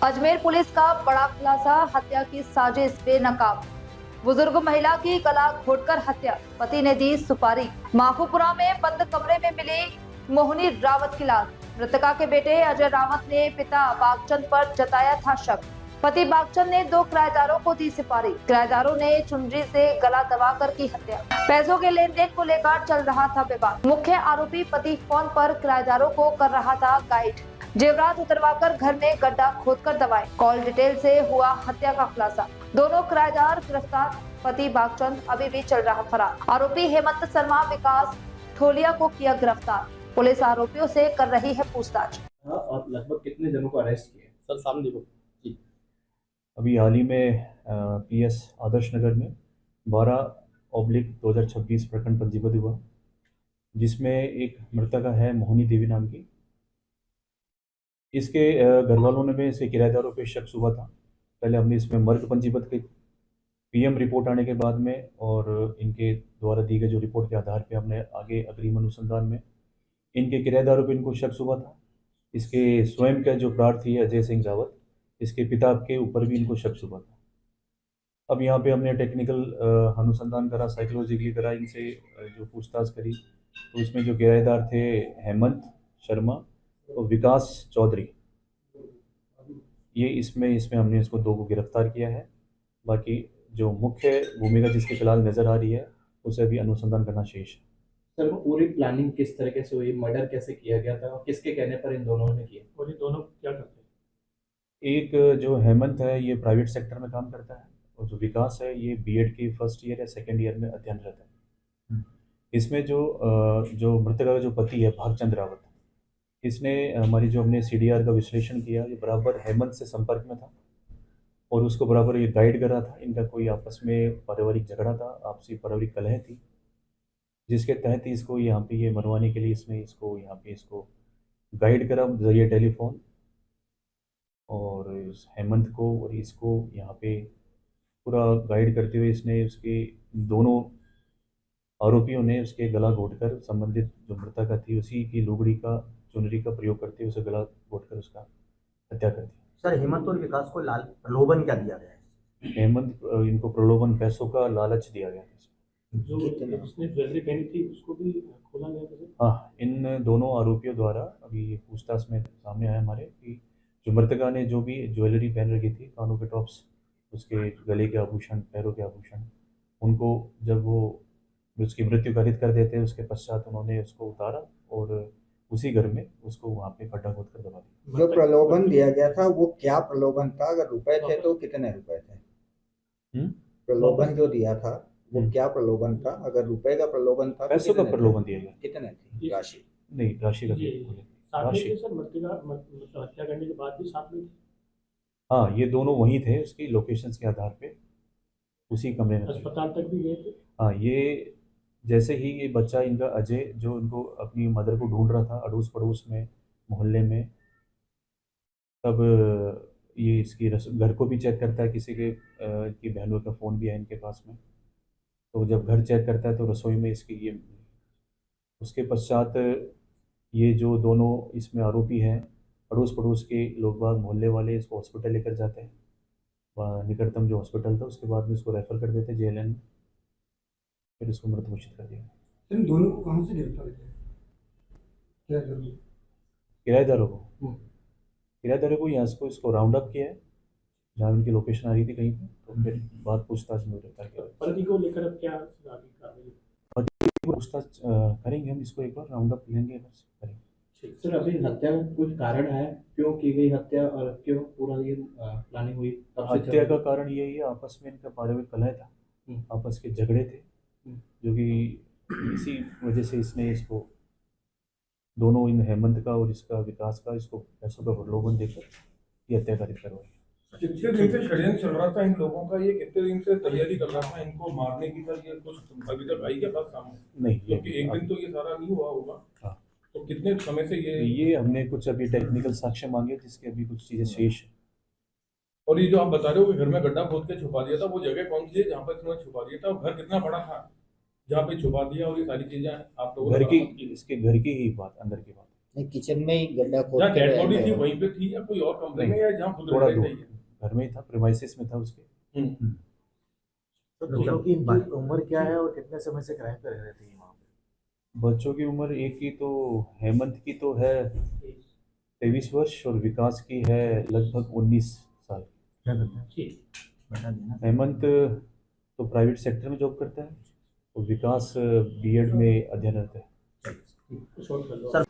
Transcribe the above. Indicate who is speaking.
Speaker 1: Ajmer police का बड़ा खुलासा, हत्या की साजिश बेनकाब। बुजुर्ग महिला की गला घोटकर हत्या, पति ने दी सुपारी। माखूपुरा में बंद कमरे में मिली मोहिनी रावत की लाश। मृतका के बेटे अजय रावत ने पिता बागचंद पर जताया था शक। पति बागचंद ने 2 किराएदारों को दी सुपारी। किराएदारों ने चुनरी से गला दबाकर की हत्या। पैसों के लेन देन को लेकर चल रहा था विवाद। मुख्य आरोपी पति फोन पर किराएदारों को कर रहा था गाइड। जेवरात उतरवाकर घर में गड्ढा खोदकर दबाए। कॉल डिटेल से हुआ हत्या का खुलासा। दोनों किराएदार गिरफ्तार। पति बागचंद अभी भी चल रहा फरार। आरोपी हेमंत शर्मा विकास ठोलिया को किया गिरफ्तार। पुलिस आरोपियों से कर रही है पूछताछ।
Speaker 2: और लगभग कितने जनों को अरेस्ट किया सर? सामने देखो जी।
Speaker 3: अभी हाल ही में पीएस आदर्श नगर में 12/2026 प्रकरण पंजीबद्ध हुआ, जिसमें एक मृतका है मोहिनी देवी नाम की। इसके घर वालों ने इसके किराएदारों पे शक हुआ था। पहले हमने इसमें मर्ग पंजीबद्ध की। पीएम रिपोर्ट आने के बाद में और इनके द्वारा दी गई जो रिपोर्ट के आधार पे हमने आगे अग्रिम अनुसंधान में इनके किराएदारों पे इनको शक हुआ था। इसके स्वयं का जो प्रार्थी है अजय सिंह रावत, इसके पिता के ऊपर भी इनको शक हुआ था। अब यहाँ पे हमने टेक्निकल अनुसंधान करा, साइकोलॉजिकली करा, इनसे जो पूछताछ करी, तो इसमें जो किराएदार थे हेमंत शर्मा और विकास चौधरी, ये इसमें हमने इसको 2 को गिरफ्तार किया है। बाकी जो मुख्य भूमिका जिसकी फिलहाल नज़र आ रही है उसे अभी अनुसंधान करना शेष है।
Speaker 2: सर, वो पूरी प्लानिंग किस तरीके से हुई, मर्डर कैसे किया गया था और किसके कहने पर इन दोनों ने किया? और ये दोनों क्या करते हैं?
Speaker 3: एक जो हेमंत है ये प्राइवेट सेक्टर में काम करता है और जो विकास है ये बीएड की फर्स्ट ईयर या सेकेंड ईयर में अध्ययनरत है। इसमें जो मृतका का जो पति है भागचंद रावत, इसने हमारी जो हमने सीडीआर का विश्लेषण किया, ये बराबर हेमंत से संपर्क में था और उसको बराबर ये गाइड कर रहा था। इनका कोई आपस में पारिवारिक झगड़ा था, आपसी पारिवारिक कलह थी, जिसके तहत इसको यहाँ पे ये मरवाने के लिए इसने इसको यहाँ पे इसको गाइड करा जरिए टेलीफोन, और इस हेमंत को और इसको यहाँ पे पूरा गाइड करते हुए इसने उसके दोनों आरोपियों ने उसके गला घोटकर संबंधित जो मृतका थी उसी की लुगड़ी का चुनरी का प्रयोग करते हुए उसे गला घोटकर उसका हत्या कर दी।
Speaker 4: सर, हेमंत और विकास को प्रलोभन क्या दिया गया है?
Speaker 3: हेमंत इनको प्रलोभन पैसों का लालच दिया गया था।
Speaker 2: जो उसने ज्वेलरी पहनी थी उसको भी खोला गया था?
Speaker 3: हाँ, इन दोनों आरोपियों द्वारा अभी पूछताछ में सामने आया हमारे कि जो मृतका ने जो भी ज्वेलरी पहन रखी थी, कानों के टॉप्स, उसके गले के आभूषण, पैरों के आभूषण, उनको जब वो उसकी मृत्यु कारित कर देते हैं उसके पश्चात उन्होंने उसको उतारा और उसी घर में उसको वहाँ पे गड्ढा खोद कर दबा दिया।
Speaker 4: जो प्रलोभन दिया गया था वो क्या प्रलोभन था? अगर रुपए थे तो कितने रुपए थे? प्रलोभन जो दिया था वो क्या प्रलोभन था? अगर रुपए का प्रलोभन था,
Speaker 3: पैसों का प्रलोभन दिया गया।
Speaker 4: कितने थी राशि?
Speaker 3: नहीं, राशि का राशि।
Speaker 2: हत्या करने के बाद भी साथ में थे?
Speaker 3: हाँ, ये दोनों वहीं थे, उसकी लोकेशंस के आधार पे उसी कमरे में।
Speaker 2: अस्पताल तक भी गए थे?
Speaker 3: हाँ, ये जैसे ही ये बच्चा इनका अजय जो इनको अपनी मदर को ढूंढ रहा था अड़ोस पड़ोस में, मोहल्ले में, तब ये इसकी घर को भी चेक करता है, किसी के की बहनों का फ़ोन भी है इनके पास में। तो जब घर चेक करता है तो रसोई में इसकी ये, उसके पश्चात ये जो दोनों इसमें आरोपी हैं, अड़ोस पड़ोस के लोग बाग, मोहल्ले वाले इसको हॉस्पिटल लेकर जाते हैं। निकटतम जो हॉस्पिटल था उसके बाद में इसको रेफ़र कर देते जेएलएन में, फिर इसको मृत घोषित कर दिया।
Speaker 5: इन दोनों को कहाँ से गिरफ्तार किया?
Speaker 3: किराएदारों को यहाँ से इसको राउंड अप किया है जहाँ उनकी लोकेशन आ रही थी कहीं पे, तो फिर बाद पूछताछ में गिरफ्तार किया।
Speaker 2: पति को लेकर अब क्या
Speaker 3: पूछताछ करेंगे हम, इसको एक बार राउंड अप लेंगे, करेंगे।
Speaker 2: सर, अभी हत्या का कुछ कारण है, क्यों की गई हत्या और क्यों पूरा ये प्लानिंग हुई?
Speaker 3: हत्या का कारण यही है, आपस में इनका पारिवारिक कलह था, आपस के झगड़े थे, जो कि इसी वजह से इसने इसको दोनों, इन हेमंत का और इसका विकास का, इसको पैसों का प्रलोभन देकर ये हत्या कारित करवाई।
Speaker 5: कितने दिन से षड्यंत्र चल रहा था इन लोगों का? ये कितने दिन से तैयारी कर रहा था इनको मारने की? सर, ये कुछ अभी तक आई क्या बात सामने?
Speaker 3: नहीं,
Speaker 5: क्योंकि एक दिन तो ये सारा नहीं हुआ होगा।
Speaker 3: हाँ,
Speaker 5: तो कितने समय से
Speaker 3: ये हमने कुछ अभी टेक्निकल साक्ष्य मांगे जिसके अभी कुछ चीज़ें शेष है।
Speaker 5: और ये जो आप बता रहे हो कि घर में गड्ढा खोद के छुपा दिया था, वो जगह कौन सी है जहाँ पर इन्होंने छुपा दिया था? घर कितना बड़ा था जहाँ पे छुपा दिया? और ये सारी चीजें आप लोगों
Speaker 3: घर की, इसके घर की ही बात, अंदर की बात।
Speaker 4: नहीं, किचन में ही गड्ढा खोद
Speaker 5: जहाँ
Speaker 4: के
Speaker 5: डेड
Speaker 4: गए
Speaker 5: बॉडी
Speaker 4: थे
Speaker 5: थी
Speaker 4: वो।
Speaker 5: वहीं पे थी या कोई और कमरे में,
Speaker 3: नहीं,
Speaker 5: या जहाँ खुद
Speaker 3: थोड़ा
Speaker 5: रह
Speaker 3: दूर
Speaker 5: गई है?
Speaker 3: घर में ही था, प्रेमाइसिस में था उसके।
Speaker 6: बच्चों की इनकी उम्र क्या है और कितने समय से किराए पे रह रहे थे ये वहाँ पे?
Speaker 3: बच्चों की उम्र एक की तो हेमंत की तो है 23 वर्ष और विकास की है लगभग 19 साल।
Speaker 6: क्या करते हैं? बता देना।
Speaker 3: हेमंत तो प्राइवेट सेक्टर में जॉब करता है और विकास बीएड में अध्ययनरत है।
Speaker 6: सर